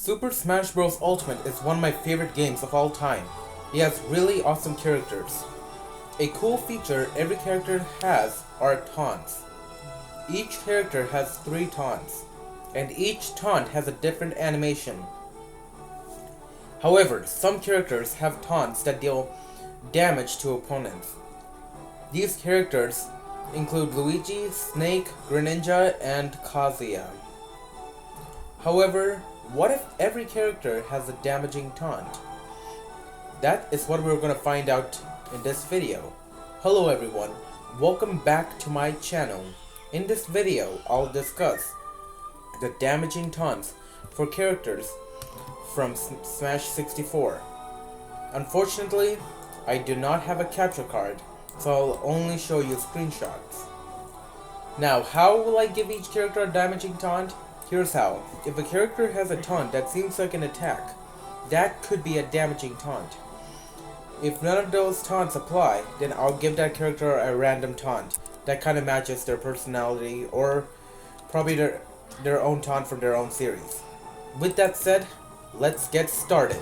Super Smash Bros. Ultimate is one of my favorite games of all time. It has really awesome characters. A cool feature every character has are taunts. Each character has 3 taunts, and each taunt has a different animation. However, some characters have taunts that deal damage to opponents. These characters include Luigi, Snake, Greninja, and Kazuya. However, what if every character has a damaging taunt? That is what we're going to find out in this video. Hello everyone, welcome back to my channel. In this video, I'll discuss the damaging taunts for characters from Smash 64. Unfortunately, I do not have a capture card, so I'll only show you screenshots. Now, how will I give each character a damaging taunt? Here's how. If a character has a taunt that seems like an attack, that could be a damaging taunt. If none of those taunts apply, then I'll give that character a random taunt that kind of matches their personality or probably their own taunt from their own series. With that said, let's get started.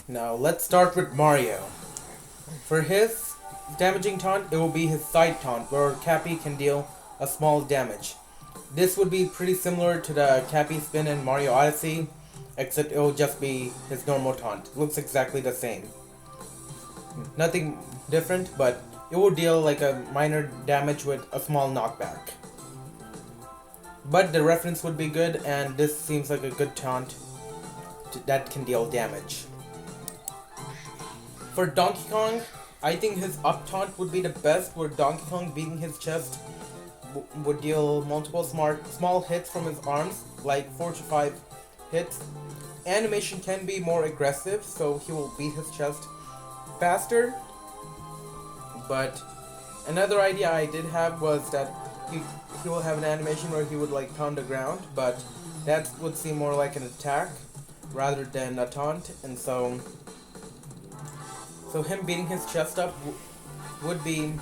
Now let's start with Mario. For his damaging taunt, it will be his side taunt where Cappy can deal a small damage. This would be pretty similar to the Cappy spin in Mario Odyssey, except it will just be his normal taunt. It looks exactly the same. Nothing different, but it will deal like a minor damage with a small knockback. But the reference would be good, and this seems like a good taunt that can deal damage. For Donkey Kong, I think his up taunt would be the best, where Donkey Kong beating his chest would deal multiple small hits from his arms, like 4 to 5 hits. Animation can be more aggressive, so he will beat his chest faster. But another idea I did have was that he will have an animation where he would like pound the ground, but that would seem more like an attack rather than a taunt, and so him beating his chest up would be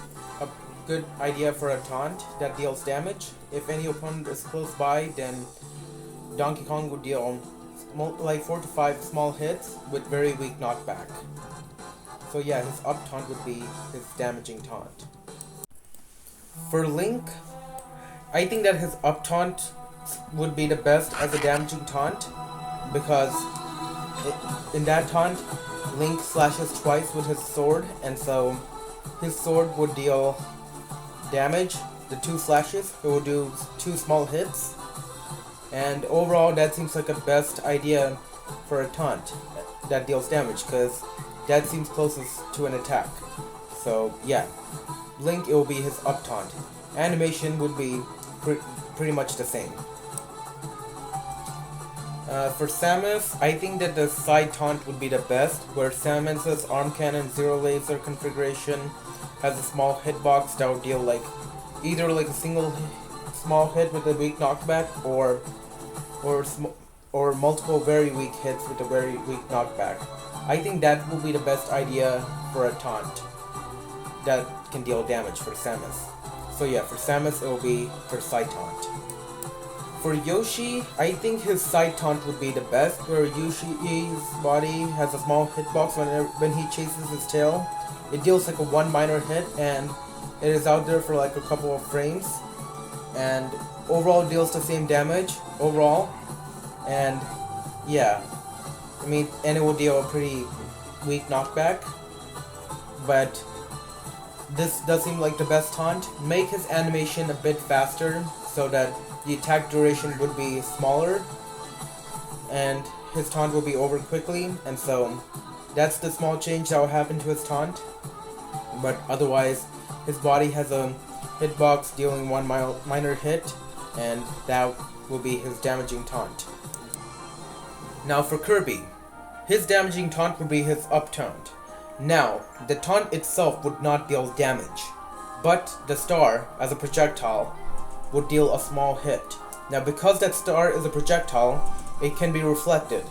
a good idea for a taunt that deals damage. If any opponent is close by, then Donkey Kong would deal like 4 to 5 small hits with very weak knockback. So yeah, his up taunt would be his damaging taunt. For Link, I think that his up taunt would be the best as a damaging taunt, because in that taunt, Link slashes twice with his sword, and so his sword would deal damage. The 2 slashes, it will do 2 small hits, and overall that seems like a best idea for a taunt that deals damage, because that seems closest to an attack. So yeah, Link, it will be his up taunt. Animation would be pretty much the same. For Samus, I think that the side taunt would be the best, where Samus's arm cannon zero laser configuration has a small hitbox that would deal like either like a single small hit with a weak knockback, or multiple very weak hits with a very weak knockback. I think that will be the best idea for a taunt that can deal damage for Samus. So yeah, for Samus it will be her side taunt. For Yoshi, I think his side taunt would be the best, where Yoshi's body has a small hitbox when he chases his tail. It deals like a 1 minor hit, and it is out there for like a couple of frames, and overall deals the same damage overall. And yeah, I mean, and it will deal a pretty weak knockback, but this does seem like the best taunt. Make his animation a bit faster so that the attack duration would be smaller and his taunt will be over quickly, and so that's the small change that will happen to his taunt. But otherwise, his body has a hitbox dealing 1 minor hit, and that will be his damaging taunt. Now for Kirby, his damaging taunt would be his up taunt. Now, the taunt itself would not deal damage, but the star, as a projectile, would deal a small hit. Now because that star is a projectile, it can be reflected,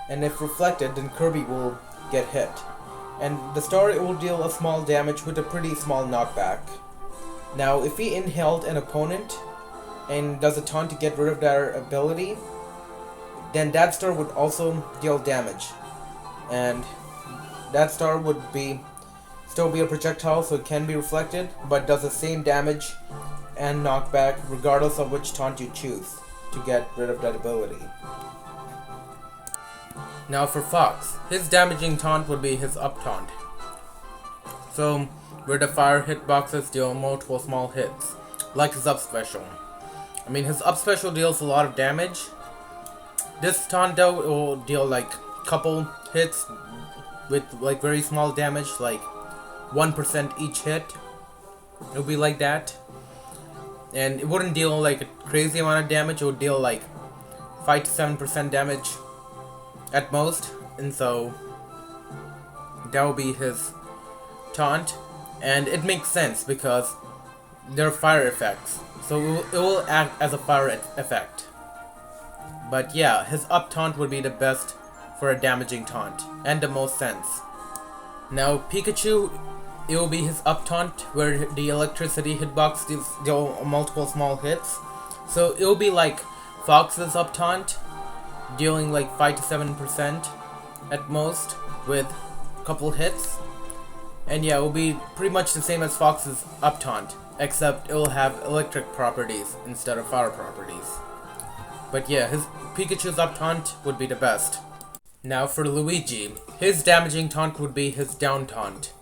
and if reflected, then Kirby will get hit. And the star, it will deal a small damage with a pretty small knockback. Now if he inhaled an opponent and does a taunt to get rid of their ability, then that star would also deal damage. And that star would still be a projectile, so it can be reflected, but does the same damage and knockback regardless of which taunt you choose to get rid of that ability. Now for Fox, his damaging taunt would be his up taunt. So, where the fire hitboxes deal multiple small hits, like his up special. I mean, his up special deals a lot of damage. This taunt though, it will deal like couple hits with like very small damage, like 1% each hit. It would be like that. And it wouldn't deal like a crazy amount of damage, it would deal like 5 to 7% damage at most. And so that would be his taunt. And it makes sense because they're fire effects, so it will act as a fire effect. But yeah, his up taunt would be the best for a damaging taunt, and the most sense. Now Pikachu, it will be his up taunt, where the electricity hitbox deal multiple small hits. So it will be like Fox's up taunt, dealing like 5 to 7% at most, with a couple hits. And yeah, it will be pretty much the same as Fox's up taunt, except it will have electric properties instead of fire properties. But yeah, his Pikachu's up taunt would be the best. Now for Luigi, his damaging taunt would be his down taunt,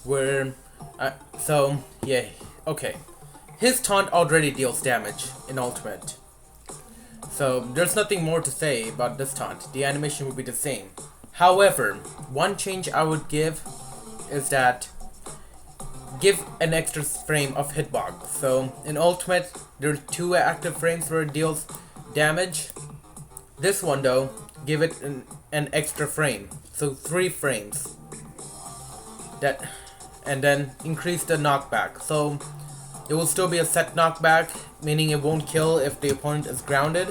where, so yeah, okay. His taunt already deals damage in Ultimate, so there's nothing more to say about this taunt. The animation would be the same. However, one change I would give is that give an extra frame of hitbox. So in Ultimate, there are 2 active frames where it deals damage. This one though, give it an extra frame, so 3 frames. And then increase the knockback. So it will still be a set knockback, meaning it won't kill if the opponent is grounded.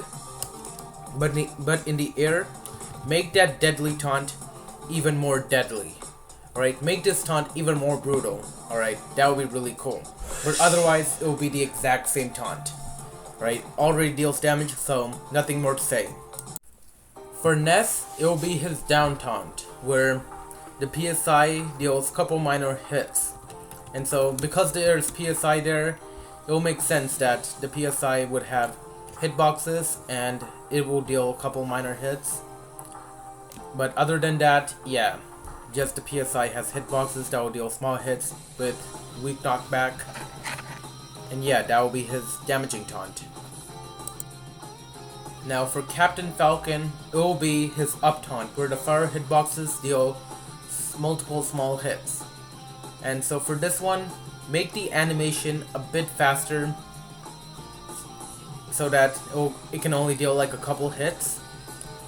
But in the air, make that deadly taunt even more deadly. Alright, make this taunt even more brutal. Alright, that would be really cool. But otherwise, it will be the exact same taunt. Right, already deals damage, so nothing more to say. For Ness, it will be his down taunt, where the PSI deals couple minor hits. And so, because there's PSI there, it will make sense that the PSI would have hitboxes and it will deal a couple minor hits. But other than that, yeah, just the PSI has hitboxes that will deal small hits with weak knockback. And yeah, that will be his damaging taunt. Now for Captain Falcon, it will be his up taunt, where the fire hitboxes deal multiple small hits. And so for this one, make the animation a bit faster so that it can only deal like a couple hits.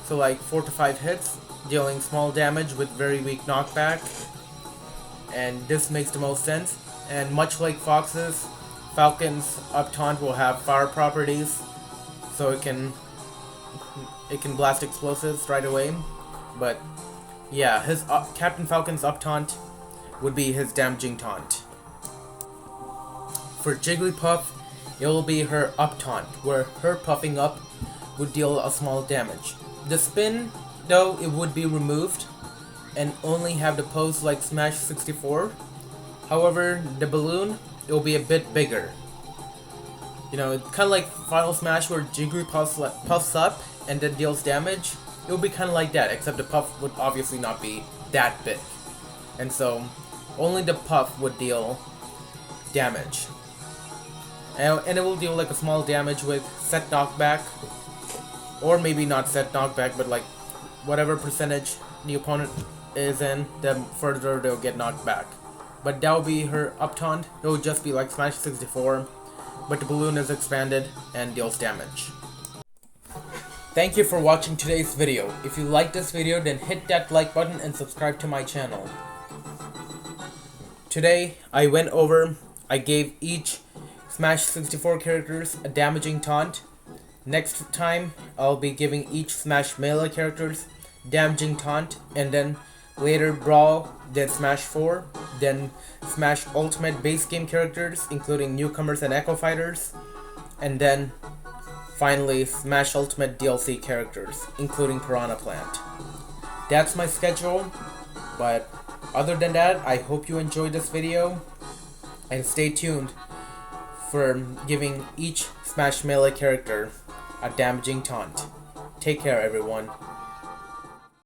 So like 4 to 5 hits, dealing small damage with very weak knockback. And this makes the most sense. And much like Fox's, Falcon's up taunt will have fire properties, so it can blast explosives right away. But yeah, his Captain Falcon's up taunt would be his damaging taunt. For Jigglypuff, it will be her up taunt, where her puffing up would deal a small damage. The spin, though, it would be removed and only have the pose like Smash 64. However, the balloon, it will be a bit bigger. You know, it's kind of like Final Smash where Jigglypuff puffs up and then deals damage. It will be kind of like that, except the puff would obviously not be that big. And so, only the puff would deal damage. And it will deal like a small damage with set knockback. Or maybe not set knockback, but like whatever percentage the opponent is in, the further they'll get knocked back. But that will be her up taunt. It will just be like Smash 64, but the balloon is expanded and deals damage. Thank you for watching today's video. If you like this video, then hit that like button and subscribe to my channel. Today, I gave each Smash 64 characters a damaging taunt. Next time, I'll be giving each Smash Melee characters damaging taunt, and then later Brawl, then Smash 4, then Smash Ultimate base game characters, including newcomers and Echo Fighters, and then Finally, Smash Ultimate DLC characters, including Piranha Plant. That's my schedule, but other than that, I hope you enjoyed this video, and stay tuned for giving each Smash Melee character a damaging taunt. Take care, everyone.